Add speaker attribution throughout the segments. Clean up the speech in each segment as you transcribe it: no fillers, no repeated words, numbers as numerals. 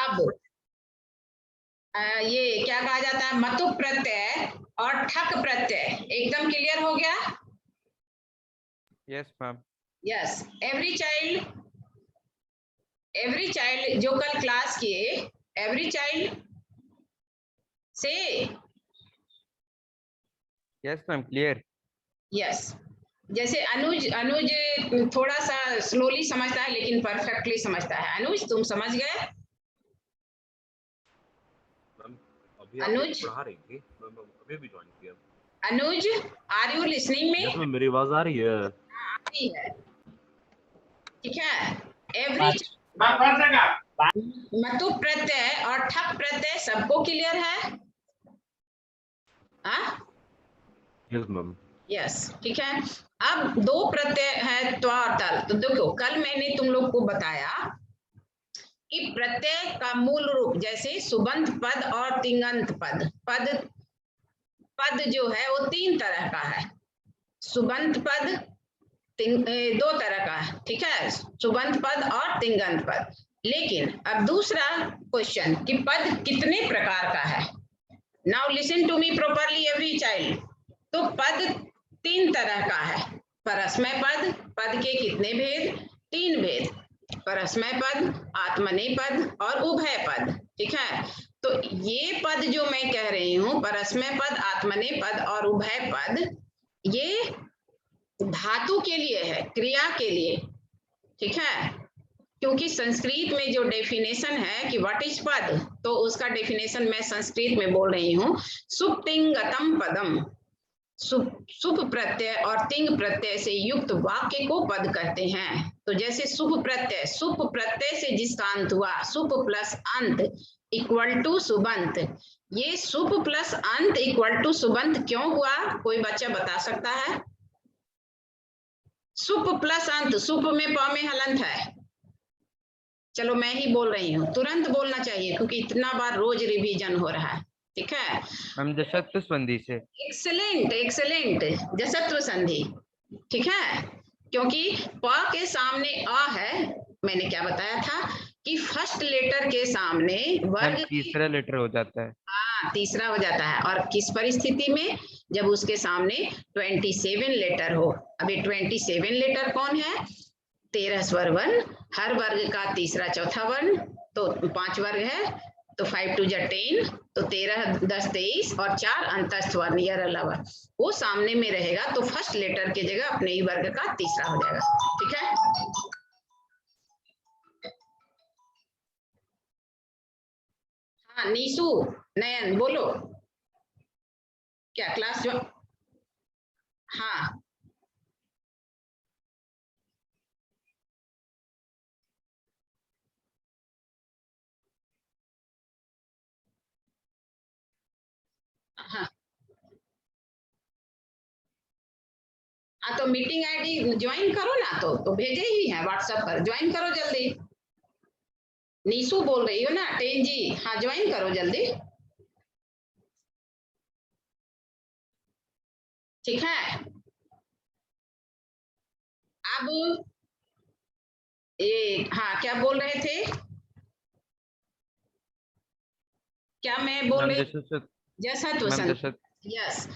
Speaker 1: अब ये क्या कहा जाता है, मतु प्रत्यय और ठक प्रत्यय एकदम क्लियर हो गया?
Speaker 2: Yes ma'am.
Speaker 1: Yes. Every child जो कल क्लास किए, एवरी चाइल्ड से
Speaker 2: यस मैम क्लियर।
Speaker 1: यस। जैसे अनुज थोड़ा सा स्लोली समझता है लेकिन परफेक्टली समझता है। अनुज तुम समझ गए?
Speaker 3: अभी
Speaker 1: अनुज
Speaker 3: पढ़ा रही थी, अभी भी ज्वाइन किया।
Speaker 1: अनुज आर यू लिसनिंग में?
Speaker 3: यस मैम, मेरी आवाज आ रही है?
Speaker 1: आती है, ठीक है। एवरी मतु प्रत्यय और ठक प्रत्यय सबको क्लियर है? हाँ
Speaker 3: यस मैम।
Speaker 1: यस, ठीक है। अब दो प्रत्यय है त्व और तल। तो देखो कल मैंने तुम लोग को बताया कि प्रत्यय का मूल रूप जैसे सुबंत पद और तिङंत पद, पद जो है वो तीन तरह का है। सुबंत पद दो तरह का है, ठीक है, सुबंत पद और तिङंत पद। लेकिन अब दूसरा क्वेश्चन कि पद कितने प्रकार का है। Now listen to me properly every child. तो पद तीन तरह का है। परस्मय पद, पद के कितने भेद? तीन भेद। परस्मय पद, आत्मनेपद और उभय पद, ठीक है। तो ये पद जो मैं कह रही हूं, परस्मय पद, आत्मनेपद और उभय पद, ये धातु के लिए है, क्रिया के लिए, ठीक है। क्योंकि संस्कृत में जो डेफिनेशन है कि व्हाट इज पद, तो उसका डेफिनेशन मैं संस्कृत में बोल रही हूँ। सुप्तिंगतम पदम, सुप प्रत्यय और तिंग प्रत्यय से युक्त वाक्य को पद कहते हैं। तो जैसे सुप प्रत्यय से जिसका अंत हुआ, सुप प्लस अंत इक्वल टू सुबंत। ये सुप प्लस अंत इक्वल टू सुबंत क्यों हुआ, कोई बच्चा बता सकता है? सुप प्लस अंत, सुप में प में हलंत है। चलो मैं ही बोल रही हूँ, तुरंत बोलना चाहिए क्योंकि इतना बार रोज रिवीजन हो रहा है, ठीक है।
Speaker 2: मैम जशत्व संधि से।
Speaker 1: एक्सेलेंट एक्सेलेंट, जसत्व संधि, ठीक है। क्योंकि प के सामने अ है, मैंने क्या बताया था कि फर्स्ट लेटर के सामने वर्ग
Speaker 2: तीसरा लेटर हो जाता है।
Speaker 1: हाँ तीसरा हो जाता है। और किस परिस्थिति में? जब उसके सामने 27 लेटर हो। अभी 27 लेटर कौन है? 13 स्वर वर्ण, हर वर्ग का तीसरा चौथा वर्ण, तो 5 वर्ग है, तो 5 2 जा 10, तो 13 10 23 और 4 अंतस्थ वर्ण ईयर अलावा वो सामने में रहेगा। तो फर्स्ट लेटर की जगह अपने ही वर्ग का तीसरा हो जाएगा, ठीक है। हाँ नीसू, नयन बोलो, क्या क्लास जो? हाँ हाँ हाँ, तो मीटिंग आईडी ज्वाइन करो ना, तो भेजे ही है व्हाट्सएप पर, ज्वाइन करो जल्दी। नीसू बोल रही हो ना? टेन जी, हाँ ज्वाइन करो जल्दी, ठीक है। अब ये हाँ क्या बोल रहे थे, क्या मैं बोल रही? जसत्व संधि, यस।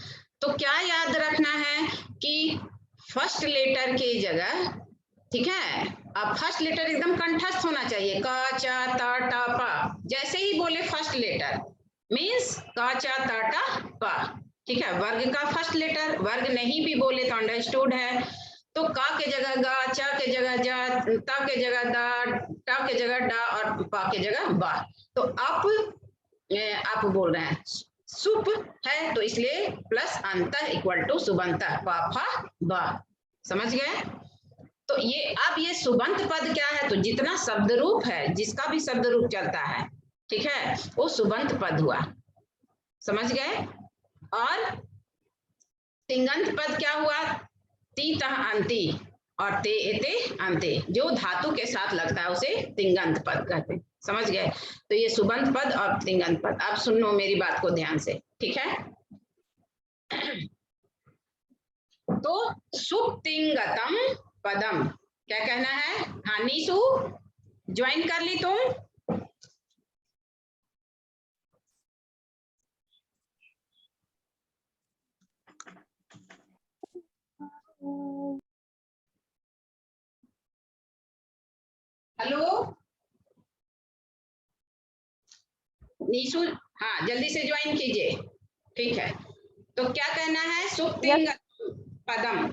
Speaker 1: तो क्या याद रखना है कि फर्स्ट लेटर की जगह, ठीक है, अब फर्स्ट लेटर एकदम कंठस्थ होना चाहिए, क च त ट प। जैसे ही बोले फर्स्ट लेटर मीन्स क च त ट प, ठीक है। वर्ग का फर्स्ट लेटर, वर्ग नहीं भी बोले तो अंडरस्टूड है। तो क के जगह ग, च के जगह ज, त के जगह द, ट के जगह ड और प के जगह ब। तो आप बोल रहे हैं सुप है तो इसलिए प्लस अंत इक्वल टू सुबंत, प फ ब, समझ गए? तो ये अब ये सुबंत पद क्या है? तो जितना शब्द रूप है, जिसका भी शब्द रूप चलता है, ठीक है, वो सुबंत पद हुआ, समझ गए? और तिङंत पद क्या हुआ? ती तह अंति और ते एते अंते, जो धातु के साथ लगता है उसे तिङंत पद कहते हैं, समझ गए? तो ये सुबंत पद और तिङंत पद। अब सुनो मेरी बात को ध्यान से, ठीक है। तो सुप्तिंगतम पदम क्या कहना है? हाँ नीसू ज्वाइन कर ली तुम? हेलो नीशु, हाँ जल्दी से ज्वाइन कीजिए। ठीक है, तो क्या कहना है? सुप तिंग पदम,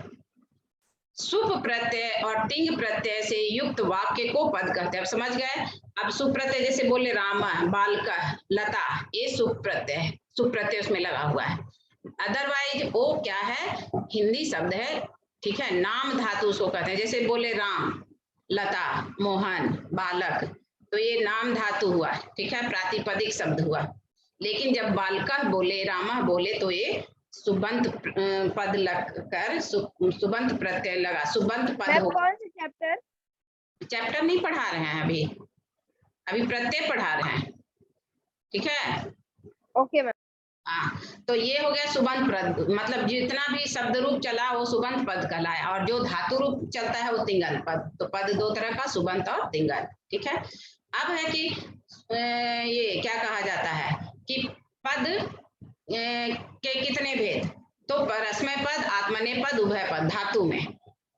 Speaker 1: सुप प्रत्यय और तिंग प्रत्यय से युक्त वाक्य को पद कहते हैं। अब समझ गए? अब सुप प्रत्यय जैसे बोले रामा, बालका, लता, ये सुप प्रत्यय है, सुप प्रत्यय उसमें लगा हुआ है। अदरवाइज वो क्या है? हिंदी शब्द है, ठीक है, नाम धातु उसको कहते हैं। जैसे बोले राम, लता, मोहन, बालक, तो ये नाम धातु हुआ, ठीक है, प्रातिपदिक शब्द हुआ। लेकिन जब बालका बोले, रामा बोले, तो ये सुबंत पद लगकर सुबंत प्रत्यय लगा, सुबंत पद
Speaker 4: मैम
Speaker 1: होगा।
Speaker 4: कौन से चैप्टर?
Speaker 1: चैप्टर नहीं पढ़ा रहे हैं अभी, अभी प्रत्यय पढ़ा रहे हैं, ठीक है।
Speaker 4: Okay ma'am.
Speaker 1: हाँ, तो ये हो गया सुबंत पद, मतलब जितना भी शब्द रूप चला वो सुबंत पद कहलाया, और जो धातु रूप चलता है वो तिंगन पद। तो पद दो तरह का, सुबंत और तिंगन, ठीक है। अब है कि ये क्या कहा जाता है कि पद के कितने भेद? तो परस्मय पद, आत्मनेपद, उभय पद धातु में।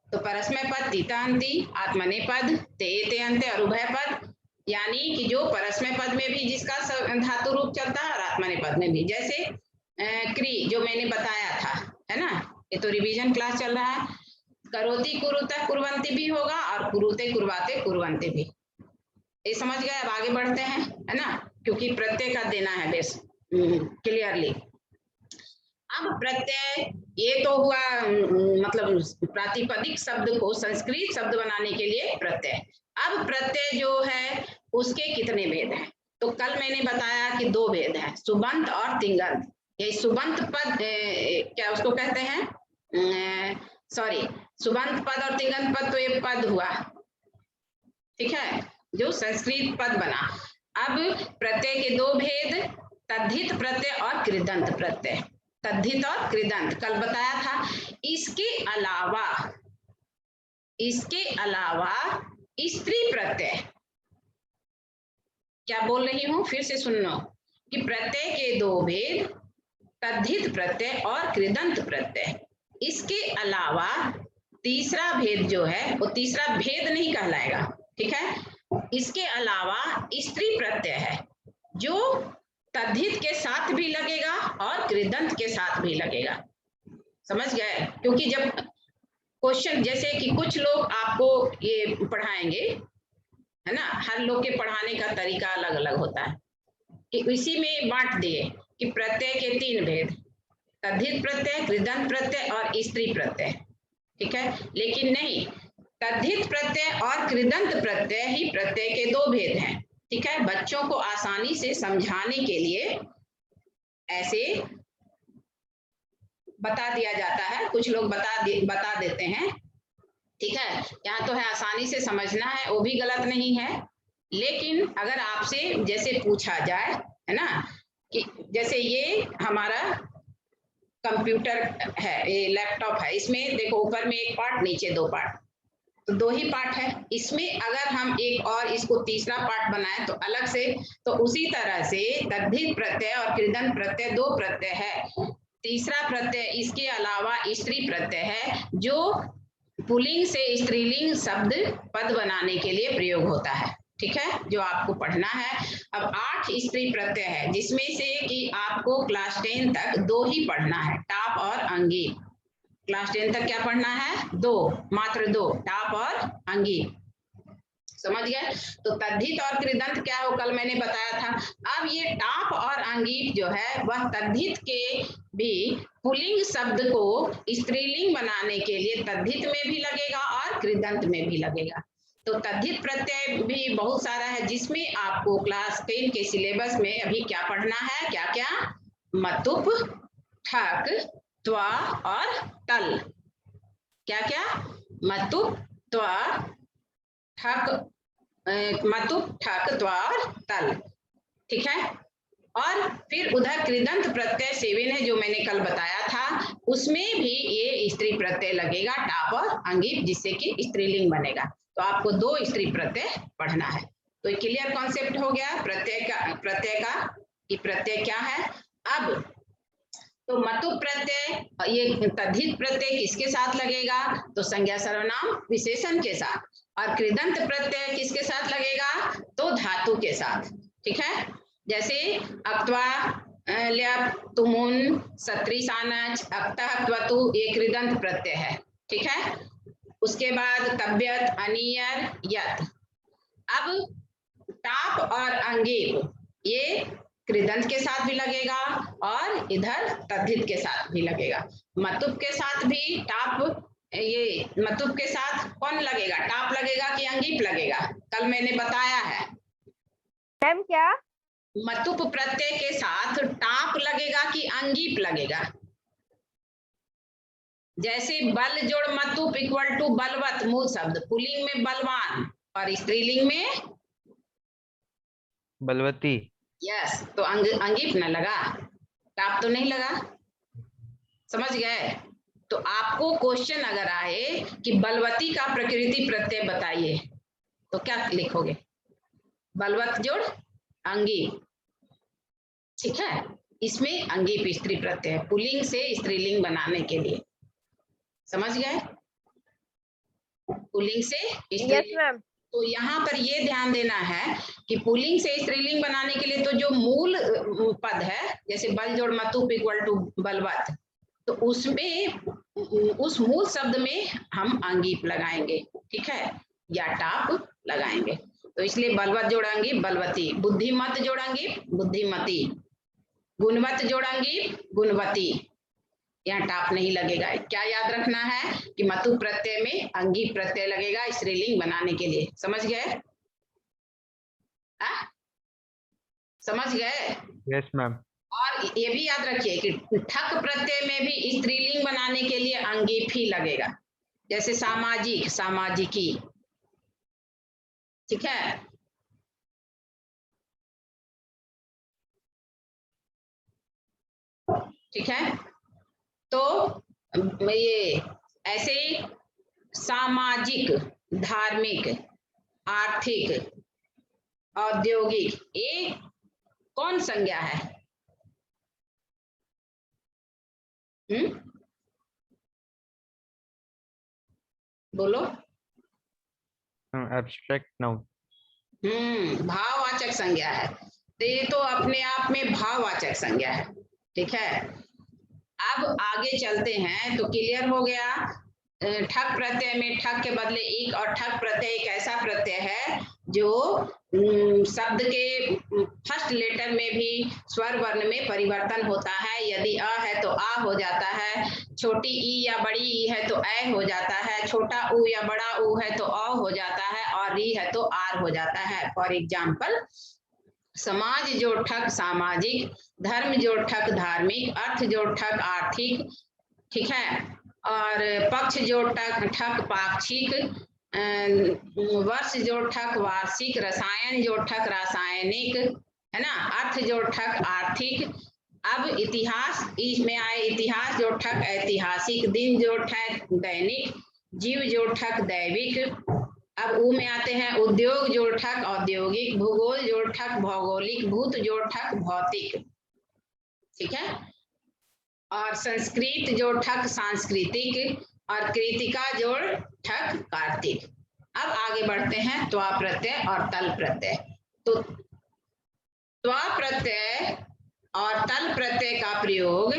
Speaker 1: तो परस्मय पद तीतांती, आत्मनेपद ते अंते और उभय पद, यानी कि जो परस्मय पद में भी जिसका धातु रूप चलता है और आत्मनेपद में भी। जैसे क्री जो मैंने बताया था, है ना, ये तो रिवीजन क्लास चल रहा है। करोति कुरुते कुर्वन्ति भी होगा और कुरुते कुर्वाते कुर्वन्ति भी। ये समझ गए? अब आगे बढ़ते हैं, है ना, क्योंकि प्रत्यय का देना है बेस क्लियरली। अब प्रत्यय ये तो हुआ मतलब प्रातिपदिक शब्द को संस्कृत शब्द बनाने के लिए प्रत्यय। अब प्रत्यय जो है उसके कितने भेद हैं? तो कल मैंने बताया कि दो भेद हैं, सुबंत और तिंगंत। ये सुबंत पद क्या उसको कहते हैं? सॉरी, सुबंत पद और तिंगंत पद, तो ये पद हुआ, ठीक है, जो संस्कृत पद बना। अब प्रत्यय के दो भेद, तद्धित प्रत्यय और कृदंत प्रत्यय। तद्धित और कृदंत कल बताया था। इसके अलावा स्त्री प्रत्यय, क्या बोल रही हूं फिर से सुन लो, कि प्रत्यय के दो भेद, तद्धित प्रत्यय और कृदंत प्रत्यय। इसके अलावा तीसरा भेद जो है वो तीसरा भेद नहीं कहलाएगा, ठीक है। इसके अलावा स्त्री प्रत्यय है जो तद्धित के साथ भी लगेगा और कृदंत के साथ भी लगेगा। समझ गए? क्योंकि जब क्वेश्चन, जैसे कि कुछ लोग आपको ये पढ़ाएंगे, है ना, हर लोग के पढ़ाने का तरीका अलग अलग होता है, कि इसी में बांट दिए कि प्रत्यय के तीन भेद, तद्धित प्रत्यय, कृदंत प्रत्यय और स्त्री प्रत्यय, ठीक है। लेकिन नहीं, तद्धित प्रत्यय और कृदंत प्रत्यय ही प्रत्यय के दो भेद हैं, ठीक है। बच्चों को आसानी से समझाने के लिए ऐसे बता दिया जाता है, कुछ लोग बता देते हैं, ठीक है। यहाँ तो है आसानी से समझना है, वो भी गलत नहीं है। लेकिन अगर आपसे जैसे पूछा जाए, है ना, कि जैसे ये हमारा कंप्यूटर है, ये लैपटॉप है, इसमें देखो ऊपर में एक पार्ट, नीचे दो पार्ट, तो दो ही पार्ट है। इसमें अगर हम एक और इसको तीसरा पार्ट बनाए तो अलग से, तो उसी तरह से तद्धित प्रत्यय और कृदंत प्रत्यय दो प्रत्यय है। तीसरा प्रत्यय इसके अलावा स्त्री प्रत्यय है, जो पुल्लिंग से स्त्रीलिंग शब्द पद बनाने के लिए प्रयोग होता है, ठीक है, जो आपको पढ़ना है। अब 8 स्त्री प्रत्यय है, जिसमें से कि आपको क्लास 10 तक दो ही पढ़ना है, टाप और अंगी। क्लास 10 तक क्या पढ़ना है? दो, मात्र दो, टाप और अंगी। समझ गए? तो तद्धित और कृदंत क्या हो, कल मैंने बताया था। अब ये टाप और अंगीप जो है वह तद्धित के भी पुल्लिंग शब्द को स्त्रीलिंग बनाने के लिए तद्धित में भी लगेगा और कृदंत में भी लगेगा। तो तद्धित प्रत्यय भी बहुत सारा है, जिसमें आपको क्लास 10 के सिलेबस में अभी क्या पढ़ना है, क्या क्या? मतुप, ठक, त्वा और तल। क्या क्या? मतुप, त्वा, ठक, मतुप, ठक, त्वा और तल, ठीक है। और फिर उधर कृदंत प्रत्यय 7 है, जो मैंने कल बताया था, उसमें भी ये स्त्री प्रत्यय लगेगा, टाप और अंगीप, जिससे कि स्त्रीलिंग बनेगा। तो आपको दो स्त्री प्रत्यय पढ़ना है। तो क्लियर कॉन्सेप्ट हो गया प्रत्यय का कि प्रत्यय क्या है। अब तो मतुप प्रत्यय, ये तद्धित प्रत्यय किसके साथ लगेगा? तो संज्ञा सर्वनाम विशेषण के साथ। और कृदंत प्रत्यय किसके साथ लगेगा? तो धातु के साथ। ठीक है, जैसे अक्त्वा, ल्यप, तुमुन, सत्री, सानच, अक्तः, क्वतु, ये कृदंत प्रत्यय है। ठीक है, उसके बाद तब्यत, अनियर, यत। अब टाप और अंगीप ये कृदंत के साथ भी लगेगा और इधर तद्धित के साथ भी लगेगा। मतुप के साथ भी टाप, ये मतुप के साथ कौन लगेगा? टाप लगेगा कि अंगीप लगेगा? कल मैंने बताया है।
Speaker 4: मैम क्या?
Speaker 1: मतुप प्रत्यय के साथ टाप लगेगा कि अंगीप लगेगा? जैसे बल जोड़ मतुप इक्वल टू बलवत, मूल शब्द, पुल्लिंग में बलवान और स्त्रीलिंग में
Speaker 2: बलवती।
Speaker 1: यस, तो अंगीप न लगा, टाप तो नहीं लगा। समझ गए? तो आपको क्वेश्चन अगर आए कि बलवती का प्रकृति प्रत्यय बताइए तो क्या लिखोगे? बलवत जोड़ अंगीप। ठीक है, इसमें अंगीप स्त्री प्रत्यय, पुल्लिंग से स्त्रीलिंग बनाने के लिए। समझ गए? पुल्लिंग से
Speaker 4: यस
Speaker 1: स्त्रीलिंग।
Speaker 4: मैम।
Speaker 1: तो यहाँ पर ये ध्यान देना है कि पुल्लिंग से स्त्रीलिंग बनाने के लिए तो जो मूल पद है, जैसे बल जोड़ मतुप इक्वल टू बलवत, तो उसमें उस मूल शब्द में हम अंगीप लगाएंगे। ठीक है, या टाप लगाएंगे। तो इसलिए बलवत जोड़ अंगीप बलवती, बुद्धिमत जोड़ अंगीप बुद्धिमती, गुणवत जोड़ अंगीप गुणवती। यहाँ टाप नहीं लगेगा। क्या याद रखना है कि मतु प्रत्यय में अंगीप प्रत्यय लगेगा स्त्रीलिंग बनाने के लिए। समझ गए? समझ गए?
Speaker 2: Yes ma'am.
Speaker 1: और ये भी याद रखिए कि ठक प्रत्यय में भी स्त्रीलिंग बनाने के लिए अंगीप ही लगेगा, जैसे सामाजिक, सामाजिकी। ठीक है, ठीक है। तो ये ऐसे सामाजिक, धार्मिक, आर्थिक, औद्योगिक, ये कौन संज्ञा है? बोलो।
Speaker 2: Abstract noun.
Speaker 1: भाववाचक संज्ञा है। तो ये तो अपने आप में भाववाचक संज्ञा है। ठीक है, अब आगे चलते हैं तो क्लियर हो गया। ठक प्रत्यय में ठक के बदले एक, और ठक प्रत्यय एक ऐसा प्रत्यय है जो शब्द के फर्स्ट लेटर में भी स्वर वर्ण में परिवर्तन होता है। यदि अ है तो आ हो जाता है, छोटी ई या बड़ी ई है तो ए हो जाता है, छोटा ऊ या बड़ा ऊ है तो अ हो जाता है, और री है तो आर हो जाता है। फॉर एग्जाम्पल, समाज जोड़ ठक सामाजिक, धर्म जोड़ ठक धार्मिक, अर्थ जोड़ ठक आर्थिक। ठीक है, और पक्ष जोड़ ठक पाक्षिक, वर्ष जोड़ ठक वार्षिक, रसायन जोड़ ठक रासायनिक, है ना, अर्थ जोड़ ठक आर्थिक। अब इतिहास, इसमें आए इतिहास जोड़ ठक ऐतिहासिक, दिन जोड़ ठक दैनिक, जीव जोड़ ठक दैविक। अब ऊ में आते हैं उद्योग जोड़ ठक औद्योगिक, भूगोल जोड़ ठक भौगोलिक, भूत जोड़ ठक भौतिक। ठीक है, और संस्कृत जोड़ ठक सांस्कृतिक, और कृतिका जोड़ ठक कार्तिक। अब आगे बढ़ते हैं त्वा प्रत्यय और तल प्रत्यय। तो त्वा प्रत्यय और तल प्रत्यय का प्रयोग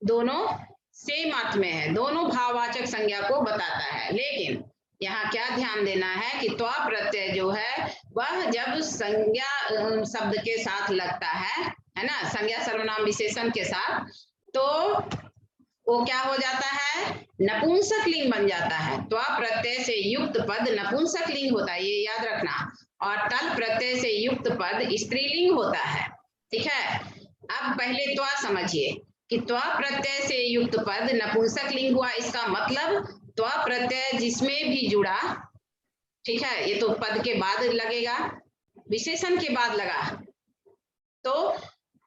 Speaker 1: दोनों सेम अर्थ में है, दोनों भाववाचक संज्ञा को बताता है। लेकिन यहाँ क्या ध्यान देना है कि त्वा प्रत्यय जो है वह जब संज्ञा शब्द के साथ लगता है ना, संज्ञा सर्वनाम विशेषण के साथ, तो वो क्या हो जाता है? नपुंसक लिंग बन जाता है। त्वा प्रत्यय से युक्त पद नपुंसक लिंग होता है, ये याद रखना। और तल प्रत्यय से युक्त पद स्त्रीलिंग होता है। ठीक है, अब पहले त्वा समझिए कि त्वा प्रत्यय से युक्त पद नपुंसक लिंग हुआ। इसका मतलब त्वा प्रत्यय जिसमें भी जुड़ा, ठीक है, ये तो पद के बाद लगेगा, विशेषण के बाद लगा, तो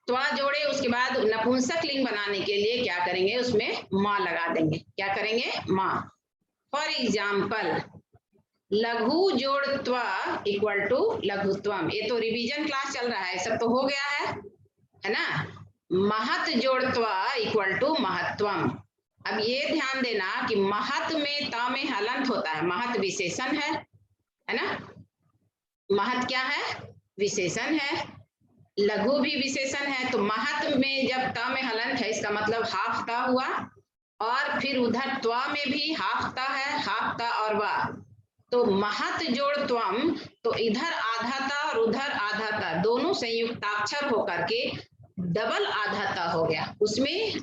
Speaker 1: त्वा जोड़े उसके बाद नपुंसक लिंग बनाने के लिए क्या करेंगे? उसमें माँ लगा देंगे। क्या करेंगे? माँ। फॉर एग्जाम्पल, लघु जोड़ त्वा इक्वल टू लघुत्वम। ये तो रिवीजन क्लास चल रहा है, सब तो हो गया है ना। महत जोड़ त्वा इक्वल टू महत्वम। अब ये ध्यान देना कि महत में त में हलंत होता है, महत विशेषण है ना। महत क्या है? विशेषण है। लघु भी विशेषण है। तो महत में जब त में हलंत है इसका मतलब हाफ त हुआ, और फिर उधर त्वा में भी हाफ त है, हाफ त और वा। तो महत जोड़ त्वम, तो इधर आधा त और उधर आधा त दोनों संयुक्ताक्षर होकर के डबल आधा त हो गया। उसमें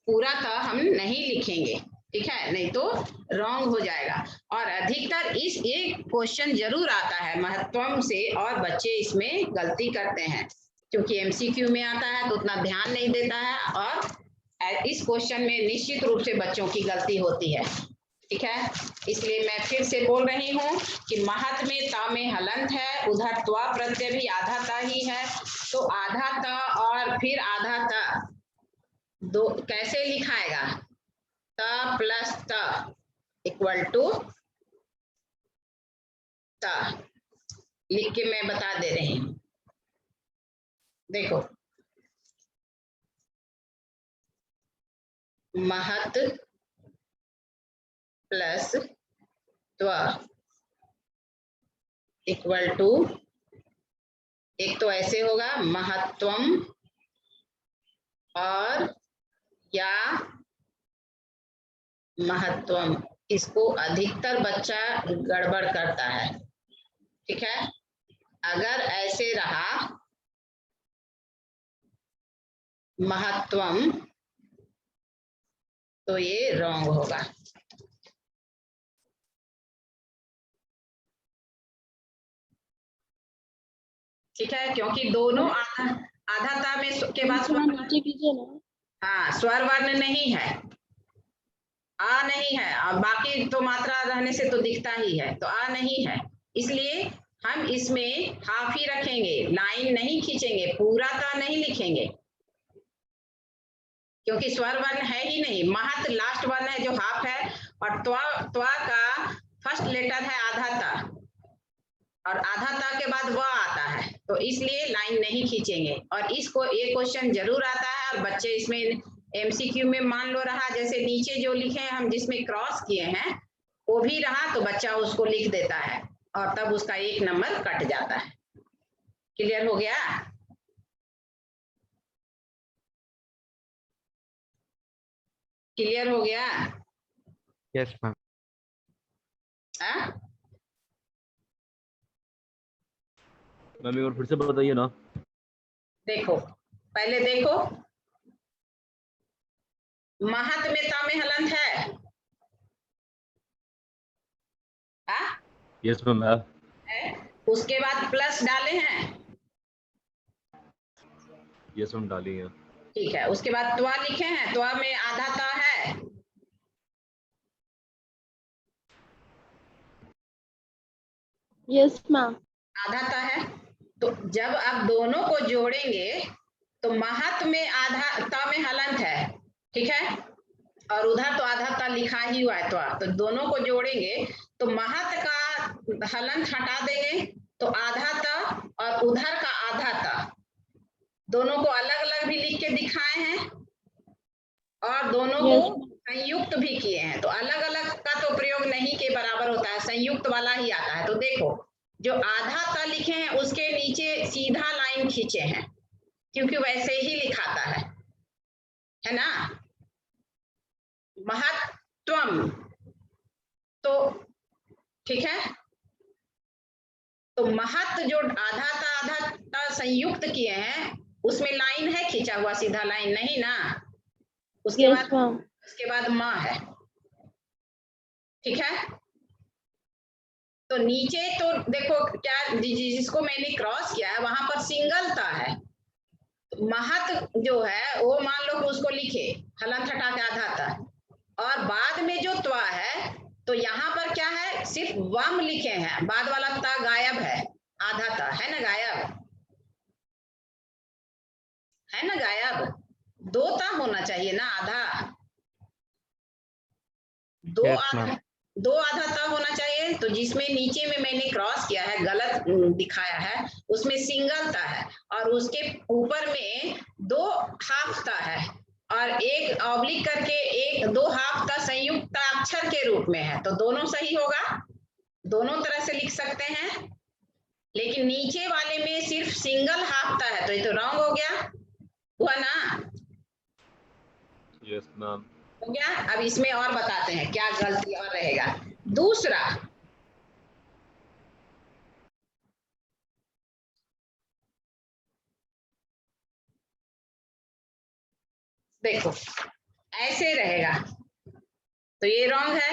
Speaker 1: पूरा त हम नहीं लिखेंगे, ठीक है, नहीं तो रॉन्ग हो जाएगा। और अधिकतर ये क्वेश्चन जरूर आता है महत्वम से, और बच्चे इसमें गलती करते हैं क्योंकि एमसीक्यू में आता है तो उतना ध्यान नहीं देता है, और इस क्वेश्चन में निश्चित रूप से बच्चों की गलती होती है, ठीक है। इसलिए मैं फिर से बोल रही हूँ कि महत में ता में हलंत है, उधर त्वा प्रत्यय भी आधा ता ही है, तो आधा ता और फिर आधा ता दो कैसे लिखाएगा? त प्लस त इक्वल टू त, लिख के मैं बता दे रही हूं। देखो, महत प्लस त्व इक्वल टू, एक तो ऐसे होगा महत्वम, और या महत्वम। इसको अधिकतर बच्चा गड़बड़ करता है, ठीक है। अगर ऐसे रहा महत्वम तो ये रॉन्ग होगा, ठीक है, क्योंकि दोनों आधाता में के बाद
Speaker 5: नीचे कीजिए ना।
Speaker 1: हाँ, स्वर वर्ण नहीं है, आ नहीं है, और बाकी तो मात्रा रहने से तो दिखता ही है, तो आ नहीं है, इसलिए हम इसमें हाफ ही रखेंगे, लाइन नहीं खींचेंगे, पूरा ता नहीं लिखेंगे, क्योंकि स्वर वर्ण है ही नहीं। महत लास्ट वर्ण है जो हाफ है, और त्वा का फर्स्ट लेटर है आधा ता, और आधा ता के बाद वह आता है, तो इसलिए लाइन नहीं खींचेंगे। और इसको ये क्वेश्चन जरूर आता है, और बच्चे इसमें एमसीक्यू में मान लो रहा, जैसे नीचे जो लिखे हैं हम जिसमें क्रॉस किए हैं वो भी रहा, तो बच्चा उसको लिख देता है और तब उसका 1 नंबर कट जाता है। क्लियर हो गया? क्लियर हो गया?
Speaker 2: Yes ma'am.
Speaker 3: मैम एक बार फिर से बताइए ना।
Speaker 1: देखो, पहले देखो, महत में ता में हलंत है,
Speaker 3: यस मैम है।
Speaker 1: उसके बाद प्लस डाले हैं,
Speaker 3: यस मैम डाली है।
Speaker 1: ठीक है, उसके बाद त्वा लिखे हैं, त्वा में आधा ता है,
Speaker 5: यस मैम।
Speaker 1: आधा ता है। तो जब आप दोनों को जोड़ेंगे तो महत में आधा ता में हलंत है, ठीक है, और उधर तो आधा ता लिखा ही हुआ है, तो दोनों को जोड़ेंगे तो महत का हलंत हटा देंगे, तो आधा ता और उधर का आधा ता दोनों को अलग अलग भी लिख के दिखाए हैं, और दोनों को संयुक्त भी किए हैं। तो अलग अलग का तो प्रयोग नहीं के बराबर होता है, संयुक्त वाला ही आता है। तो देखो, जो आधा ता लिखे हैं उसके नीचे सीधा लाइन खींचे हैं, क्योंकि वैसे ही लिखाता है ना। महत्वम, तो ठीक है, तो महत जो आधा ता संयुक्त किए हैं उसमें लाइन है खींचा हुआ, सीधा लाइन नहीं ना। उसके बाद माँ है, ठीक है। तो नीचे तो देखो क्या, जिसको मैंने क्रॉस किया है वहां पर सिंगल ता है, महत जो है वो मान लो कि उसको लिखे हलंत हटा के आधा ता, और बाद में जो त्वा है तो यहाँ पर क्या है, सिर्फ वम लिखे हैं, बाद वाला ता गायब है, आधा ता है ना गायब, है ना गायब, दो ता होना चाहिए ना, आधा दो आधा ता होना चाहिए। तो जिसमें नीचे में मैंने क्रॉस किया है, गलत दिखाया है, उसमें सिंगल ता है, और उसके ऊपर में 2 हाफ ता है, और एक ऑब्लिक करके एक दो हाफ का संयुक्त अक्षर के रूप में है, तो दोनों सही होगा, दोनों तरह से लिख सकते हैं। लेकिन नीचे वाले में सिर्फ सिंगल हाफ का है, तो ये तो रॉन्ग हो गया, हुआ ना?
Speaker 3: Yes ma'am.
Speaker 1: हो गया। अब इसमें और बताते हैं क्या गलती और रहेगा। दूसरा, देखो ऐसे रहेगा, तो ये रॉन्ग है।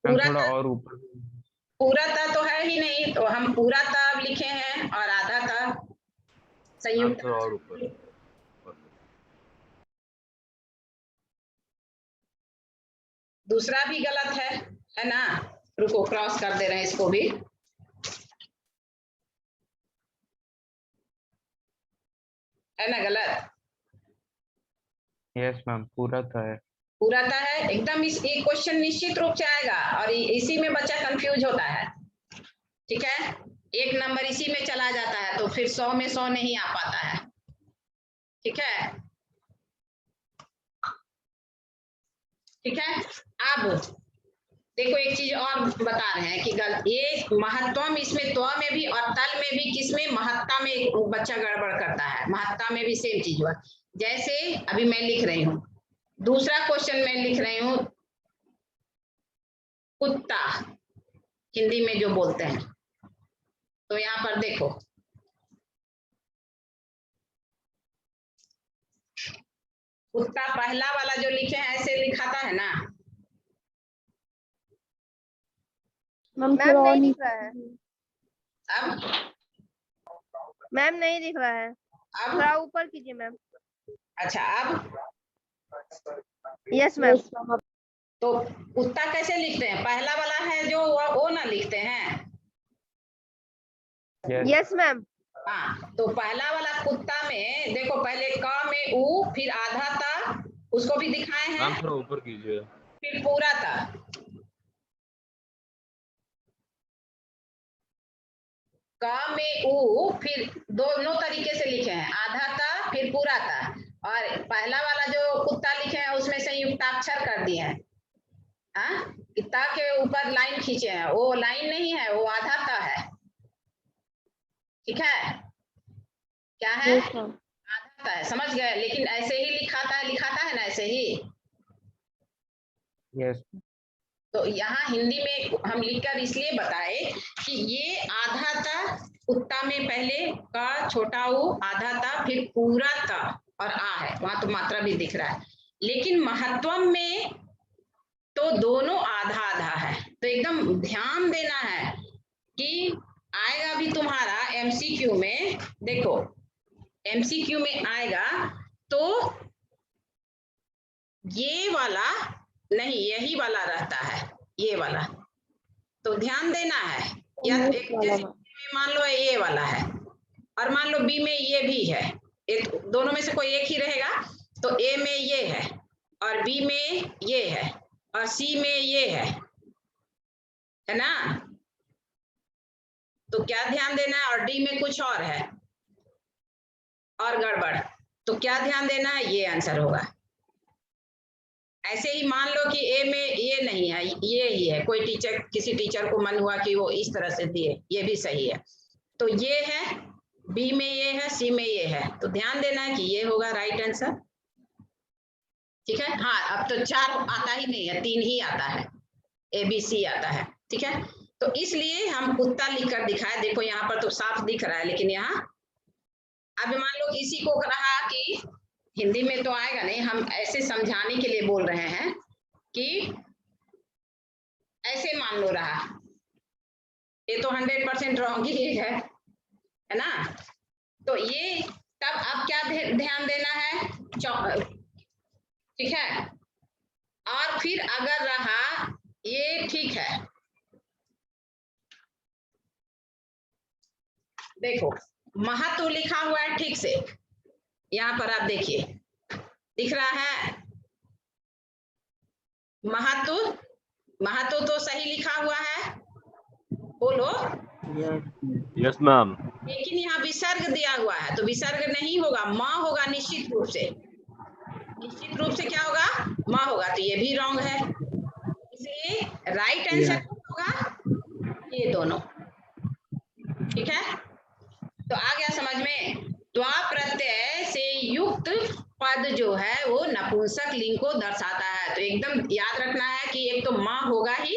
Speaker 2: मैम
Speaker 1: पूरा
Speaker 2: थोड़ा और ऊपर।
Speaker 1: पूराता तो है ही नहीं, तो हम पूराता अब लिखे हैं और आधा था
Speaker 3: मैम
Speaker 1: संयुक्त।
Speaker 3: थोड़ा और ऊपर।
Speaker 1: दूसरा भी गलत है ना? रुको क्रॉस कर दे रहे हैं इसको भी। है ना गलत?
Speaker 2: यस मैम पूरा था है।
Speaker 1: पूराता है एकदम। इस ये क्वेश्चन निश्चित रूप से आएगा और इसी में बच्चा कंफ्यूज होता है। ठीक है, एक नंबर इसी में चला जाता है, तो फिर 100 में 100 नहीं आ पाता है। ठीक है, ठीक है। अब देखो एक चीज और बता रहे हैं कि ये महत्वम, इसमें त्व में भी और तल में भी, किसमें महत्ता में बच्चा गड़बड़ करता है। महत्ता में भी सेम चीज हुआ। जैसे अभी मैं लिख रही हूँ, दूसरा क्वेश्चन मैं लिख रही हूँ कुत्ता, हिंदी में जो बोलते हैं, तो यहाँ पर देखो कुत्ता पहला वाला जो लिखे हैं ऐसे लिखाता है ना?
Speaker 4: मैम नहीं दिख रहा है।
Speaker 1: अब
Speaker 4: मैम नहीं दिख रहा है,
Speaker 1: अब
Speaker 4: थोड़ा ऊपर कीजिए मैम।
Speaker 1: अच्छा, अब
Speaker 4: यस मैम।
Speaker 1: तो कुत्ता कैसे लिखते हैं? पहला वाला है जो वो ना लिखते हैं।
Speaker 4: Yes ma'am.
Speaker 1: हाँ, तो पहला वाला कुत्ता में देखो, पहले क में उ, फिर आधा था, उसको भी दिखाए हैं,
Speaker 3: मैम थोड़ा ऊपर कीजिए।
Speaker 1: फिर पूरा था। क में उ, फिर दोनों तरीके से लिखे हैं, आधा था फिर पूरा था। और पहला वाला जो कुत्ता लिखे हैं उसमें संयुक्ताक्षर कर दिए हैं। हाँ, किता के ऊपर लाइन खींचे हैं, वो लाइन नहीं है, वो आधा ता है। ठीक है, क्या है? आधा ता है, समझ गए? लेकिन ऐसे ही लिखाता है ना, ऐसे ही।
Speaker 2: यस
Speaker 1: तो यहाँ हिंदी में हम लिखकर इसलिए बताए कि ये आधा ता कुत्ता में पहले का छोटा ऊ आधा ता, फिर पूरा ता और आ है, वहां तो मात्रा भी दिख रहा है। लेकिन महत्वम में तो दोनों आधा आधा है, तो एकदम ध्यान देना है कि आएगा भी तुम्हारा एमसीक्यू में। देखो एमसीक्यू में आएगा तो ये वाला नहीं, यही वाला रहता है, ये वाला, तो ध्यान देना है। या एक जैसे मान लो ये वाला है और मान लो बी में ये भी है, एक दोनों में से कोई एक ही रहेगा, तो ए में ये है और बी में ये है और सी में ये है ना? तो क्या ध्यान देना है? और डी में कुछ और है और गड़बड़, तो क्या ध्यान देना है? ये आंसर होगा। ऐसे ही मान लो कि ए में ये नहीं है, ये ही है, कोई टीचर, किसी टीचर को मन हुआ कि वो इस तरह से दिए, ये भी सही है, तो ये है, बी में ये है, सी में ये है, तो ध्यान देना है कि ये होगा राइट आंसर। ठीक है, हाँ अब तो 4 आता ही नहीं है, 3 ही आता है, ए बी सी आता है। ठीक है, तो इसलिए हम कुत्ता लिखकर दिखाए। देखो यहाँ पर तो साफ दिख रहा है, लेकिन यहाँ अब मान लो किसी को कहा कि हिंदी में तो आएगा नहीं, हम ऐसे समझाने के लिए बोल रहे हैं कि ऐसे मान लो रहा, ये तो 100% रॉन्ग ही है ना? तो ये तब अब क्या ध्यान देना है? ठीक है, और फिर अगर रहा ये, ठीक है, देखो महत्व लिखा हुआ है ठीक से, यहाँ पर आप देखिए दिख रहा है महत्व, महत्व तो सही लिखा हुआ है, बोलो
Speaker 3: यस मैम।
Speaker 1: लेकिन यहाँ विसर्ग दिया हुआ है तो विसर्ग नहीं होगा, माँ होगा निश्चित रूप से। निश्चित रूप से क्या होगा? माँ होगा। तो ये भी रॉन्ग है, इसलिए राइट आंसर होगा ये दोनों। ठीक है, तो आ गया समझ में। त्वा प्रत्यय से युक्त पद जो है वो नपुंसक लिंग को दर्शाता है। तो एकदम याद रखना है कि एक तो माँ होगा ही,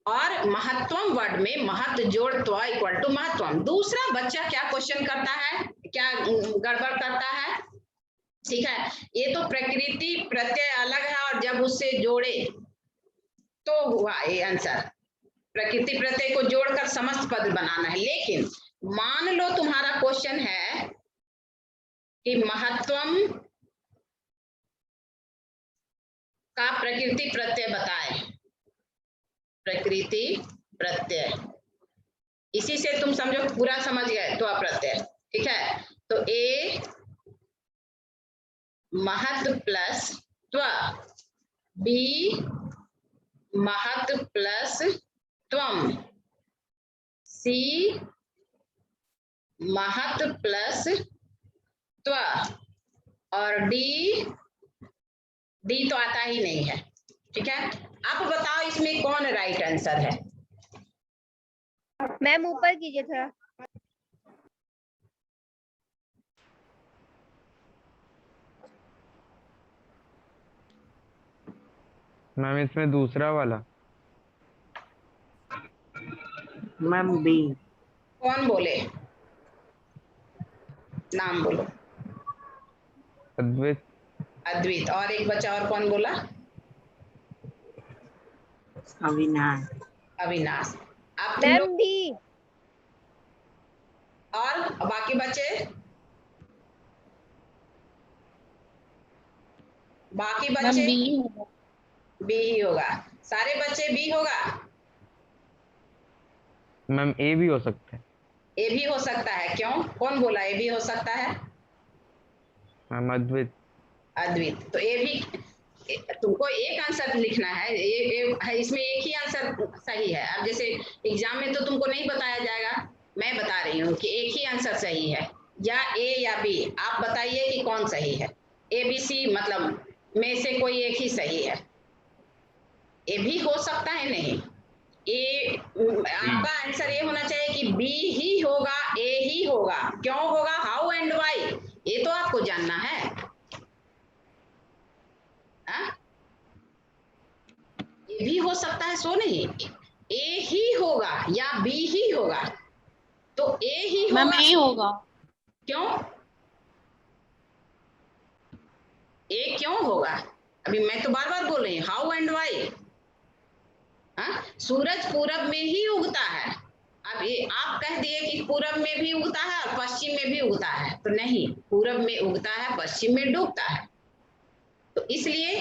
Speaker 1: और महत्वम वर्ड में महत्व जोड़ त्वा इक्वल टू महत्वम। दूसरा बच्चा क्या क्वेश्चन करता है, क्या गड़बड़ करता है? ठीक है, ये तो प्रकृति प्रत्यय अलग है और जब उससे जोड़े तो हुआ ये आंसर। प्रकृति प्रत्यय को जोड़कर समस्त पद बनाना है। लेकिन मान लो तुम्हारा क्वेश्चन है कि महत्वम का प्रकृति प्रत्यय बताएं। प्रकृति प्रत्यय, इसी से तुम समझो पूरा समझ गए त्वा प्रत्यय। ठीक है, तो ए महत्व प्लस त्वा, बी महत्व प्लस त्वम, सी महत्व प्लस त्वा, और डी तो आता ही नहीं है। ठीक है, आप बताओ इसमें कौन राइट आंसर है?
Speaker 4: मैम ऊपर कीजिए थोड़ा।
Speaker 2: मैम इसमें दूसरा वाला।
Speaker 5: Ma'am B.
Speaker 1: कौन बोले? नाम बोलो।
Speaker 2: अद्वैत।
Speaker 1: अद्वित। और एक बच्चा और कौन बोला?
Speaker 5: अविनाश।
Speaker 1: अविनाश। आप तुम
Speaker 4: मैम
Speaker 1: लोग
Speaker 4: डी।
Speaker 1: और बाकी बच्चे? बाकी बच्चे बी ही होगा। सारे बच्चे बी होगा?
Speaker 2: मैम ए भी हो सकता है।
Speaker 1: ए भी हो सकता है, क्यों? कौन बोला ए भी हो सकता है?
Speaker 2: मैम अद्वैत।
Speaker 1: अद्वित। तो ए भी, तुमको एक आंसर लिखना है, इसमें एक ही आंसर सही है। अब जैसे एग्जाम में तो तुमको नहीं बताया जाएगा, मैं बता रही हूँ कि एक ही आंसर सही है, या ए या बी। आप बताइए कि कौन सही है। ए बी सी मतलब में से कोई एक ही सही है। ए भी हो सकता है, नहीं ए, आपका आंसर ये होना चाहिए कि बी ही होगा, ए ही होगा। क्यों होगा, हाउ एंड वाई, ये तो आपको जानना है। ए भी हो सकता है, सो नहीं, ए ही होगा या बी ही होगा। तो ए ही होगा।
Speaker 6: मैम ए होगा।
Speaker 1: क्यों ए क्यों होगा? अभी मैं तो बार बार बोल रही हूँ, हाउ एंड वाई। सूरज पूरब में ही उगता है। अब ये आप कह दिए कि पूरब में भी उगता है और पश्चिम में भी उगता है, तो नहीं, पूरब में उगता है, पश्चिम में डूबता है। तो इसलिए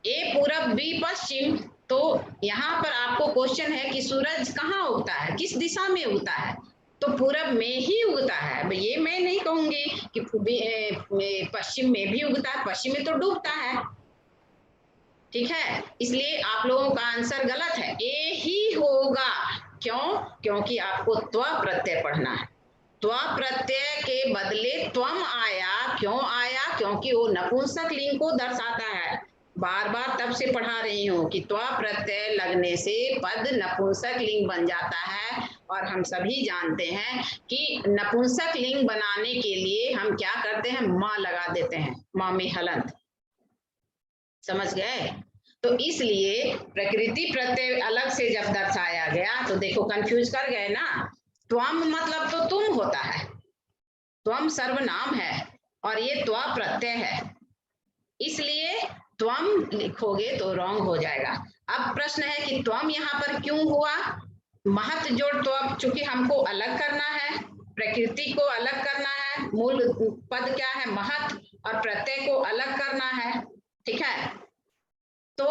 Speaker 1: ए पूरब बी पश्चिम। तो यहाँ पर आपको क्वेश्चन है कि सूरज कहाँ उगता है, किस दिशा में उगता है? तो पूरब में ही उगता है। अब ये मैं नहीं कहूंगी कि पश्चिम में भी उगता है, पश्चिम में तो डूबता है। ठीक है, इसलिए आप लोगों का आंसर गलत है, ए ही होगा। क्यों? क्योंकि आपको त्वा प्रत्यय पढ़ना है। त्वा प्रत्यय के बदले त्वम आया। क्यों आया? क्योंकि वो नपुंसक लिंग को दर्शाता है। बार बार तब से पढ़ा रही हूँ कि त्वा प्रत्यय लगने से पद नपुंसक लिंग बन जाता है। और हम सभी जानते हैं कि नपुंसक लिंग बनाने के लिए हम क्या करते हैं, माँ लगा देते हैं, माँ में हलंत। समझ गए? तो इसलिए प्रकृति प्रत्यय अलग से जब दर्शाया गया तो देखो कंफ्यूज कर गए ना। त्वम मतलब तो तुम होता है, त्वम सर्वनाम है और ये त्वा प्रत्यय है, इसलिए त्वम लिखोगे तो रॉन्ग हो जाएगा। अब प्रश्न है कि त्वम यहाँ पर क्यों हुआ? महत जोड़ त्वम, चूंकि हमको अलग करना है, प्रकृति को अलग करना है, मूल पद क्या है महत, और प्रत्यय को अलग करना है। ठीक है, तो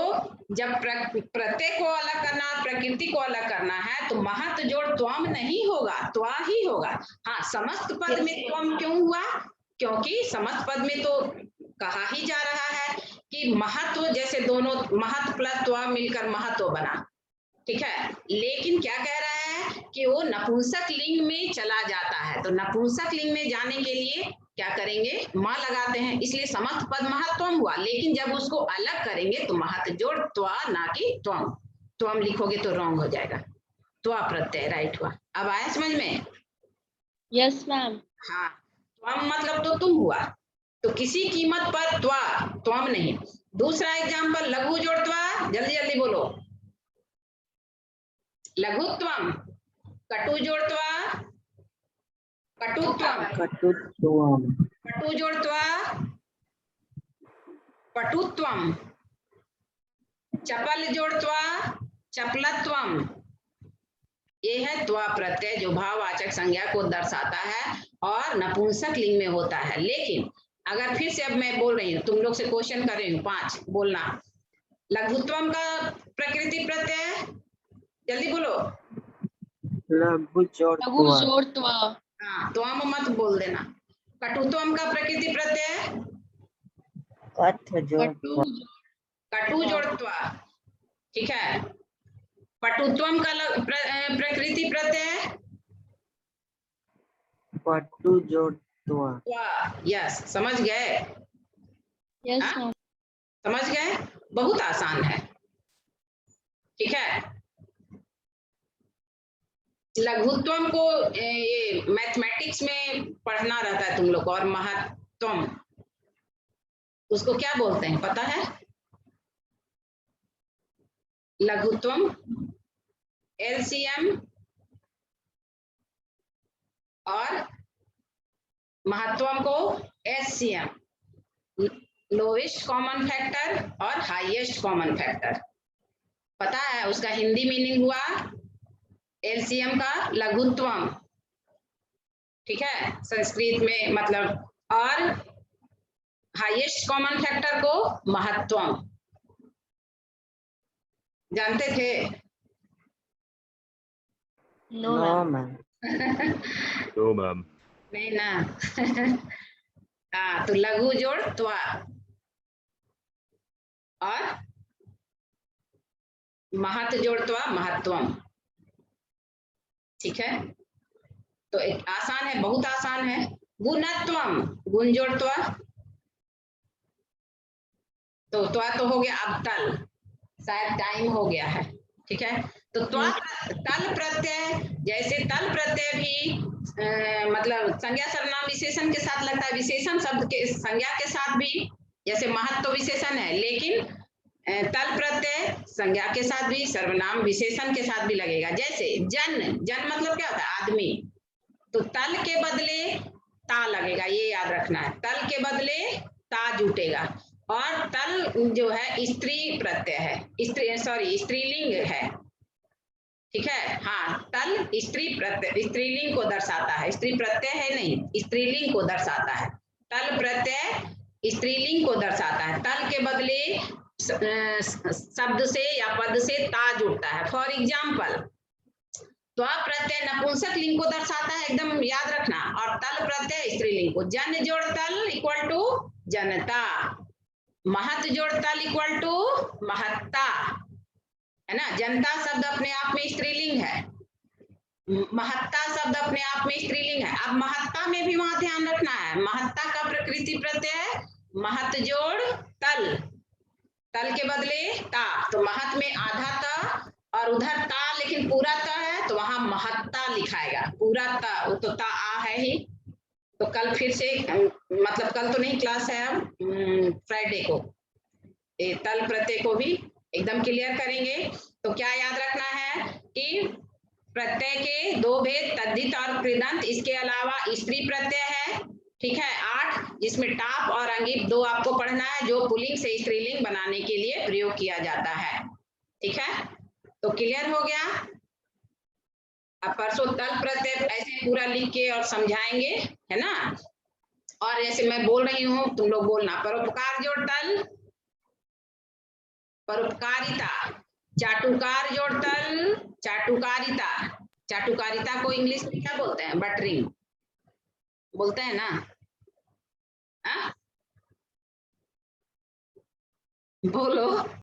Speaker 1: जब प्रत्यय को अलग करना, प्रकृति को अलग करना है, तो महत जोड़ त्वम नहीं होगा, त्वा ही होगा। हाँ, समस्त पद में त्वम क्यों हुआ? क्योंकि समस्त पद में तो कहा ही जा रहा है कि महत्व, जैसे दोनों महत प्लस त्वा मिलकर महत्व बना। ठीक है, लेकिन क्या कह रहा है कि वो नपुंसक लिंग में चला जाता है। तो नपुंसक लिंग में जाने के लिए क्या करेंगे, माँ लगाते हैं, इसलिए समस्त पद महत्वम हुआ। लेकिन जब उसको अलग करेंगे तो महत जोड़ त्वा ना कि त्वम, त्वम लिखोगे तो रॉन्ग हो जाएगा। त्वा प्रत्यय राइट हुआ। अब आया समझ में?
Speaker 6: Yes ma'am.
Speaker 1: हाँ, त्वम मतलब तो तुम हुआ, तो किसी कीमत पर त्वा, त्वम नहीं। दूसरा एग्जाम्पल लघु जोड़ त्वा, जल्दी जल्दी बोलो। लघुत्वम, कटु जोड़ त्वा, कटुत्वम,
Speaker 5: कटुत्वम,
Speaker 1: कटु जोड़ त्वा, पटुत्वम, चपल जोड़ त्वा, चपलत्वम। ये है त्वा प्रत्यय जो भाववाचक संज्ञा को दर्शाता है और नपुंसक लिंग में होता है। लेकिन अगर फिर से अब मैं बोल रही हूँ, तुम लोग से क्वेश्चन कर रही हूँ, 5 बोलना। लघुत्वम का प्रकृति प्रत्यय, जल्दी बोलो।
Speaker 5: लघु जोड़
Speaker 6: लघु
Speaker 5: त्वा,
Speaker 6: जोड़ त्वा,
Speaker 1: हाँ, त्वम मत बोल देना। कटुत्वम का प्रकृति प्रत्यय,
Speaker 5: कथ जोड़
Speaker 6: कटु
Speaker 1: कटु जोड़ त्वा, ठीक है। पटुत्वम का प्रकृति प्रत्यय,
Speaker 5: पटु जोड़ त्वा,
Speaker 1: त्वा। यस, समझ गए?
Speaker 6: यस
Speaker 1: हाँ?
Speaker 6: मैम।
Speaker 1: समझ गए? बहुत आसान है, ठीक है। लघुत्वम को ये मैथमेटिक्स में पढ़ना रहता है तुम लोग को, और महत्वम उसको क्या बोलते हैं पता है? लघुत्वम एलसीएम और महत्वम को एचसीएम, लोएस्ट कॉमन फैक्टर और हाईएस्ट कॉमन फैक्टर। पता है उसका हिंदी मीनिंग हुआ एलसीएम का लघुत्वम, ठीक है, संस्कृत में मतलब, और हाईएस्ट कॉमन फैक्टर को महत्वम। जानते थे?
Speaker 6: No
Speaker 5: no
Speaker 6: ma'am.
Speaker 5: मैम,
Speaker 3: तो मैम
Speaker 1: नहीं ना। हाँ, तो लघु जोड़ त्वा और महत जोड़ त्वा महत्वम, ठीक है। तो एक आसान है, बहुत आसान है। गुणत्वम, गुण जोड़ त्वा, तो त्वा तो हो गया। अब तल, शायद टाइम हो गया है, ठीक है। तो त्वा तल प्रत्यय, जैसे तल प्रत्यय भी मतलब संज्ञा सर्वनाम विशेषण के साथ लगता है, विशेषण शब्द के संज्ञा के साथ भी, जैसे महत्व तो विशेषण है, लेकिन तल प्रत्यय संज्ञा के साथ भी, सर्वनाम विशेषण के साथ भी लगेगा। जैसे जन, जन मतलब क्या होता है? आदमी, तो तल के बदले ता लगेगा, ये याद रखना है। तल के बदले ता जुटेगा। और तल जो है स्त्री प्रत्यय है, स्त्री सॉरी स्त्रीलिंग है, ठीक है। हाँ, तल स्त्री प्रत्यय, स्त्रीलिंग को दर्शाता है, स्त्री प्रत्यय है नहीं, स्त्रीलिंग को दर्शाता है। तल प्रत्यय स्त्रीलिंग को दर्शाता है। तल के बदले शब्द से या पद से ता जुड़ता है। फॉर एग्जाम्पल, त्वा प्रत्यय नपुंसक लिंग को दर्शाता है, एकदम याद रखना, और तल प्रत्यय स्त्रीलिंग को। जन जोड़ तल इक्वल टू जनता, महत जोड़ तल इक्वल टू महत्ता, है ना। जनता शब्द अपने आप में स्त्रीलिंग है, महत्ता शब्द अपने आप में स्त्रीलिंग है। अब महत्ता में भी वहां ध्यान रखना है, महत्ता का प्रकृति प्रत्यय महत जोड़ तल, तल के बदले ता, तो महत में आधा ता और उधर ता लेकिन पूरा ता है, तो वहां महत्ता लिखाएगा, पूरा ता, वो तो ता आ है ही। तो कल फिर से मतलब कल तो नहीं क्लास है, अब फ्राइडे को ये तल प्रत्यय को भी एकदम क्लियर करेंगे। तो क्या याद रखना है कि प्रत्यय के 2 भेद, तद्धित और कृदंत, इसके अलावा स्त्री प्रत्यय है, ठीक है, 8, जिसमें टाप और अंगित 2 आपको पढ़ना है, जो पुल्लिंग से स्त्रीलिंग बनाने के लिए प्रयोग किया जाता है, ठीक है। तो क्लियर हो गया। अब परसों तल प्रत्यय ऐसे पूरा लिख के और समझाएंगे, है ना। और जैसे मैं बोल रही हूँ तुम लोग बोलना, परोपकार जोड़ तल, परोपकारिता, चाटुकार जोड़ तल, चाटुकारिता। चाटुकारिता को इंग्लिश में क्या बोलते हैं? बटरिंग बोलते हैं ना। हाँ? बोलो।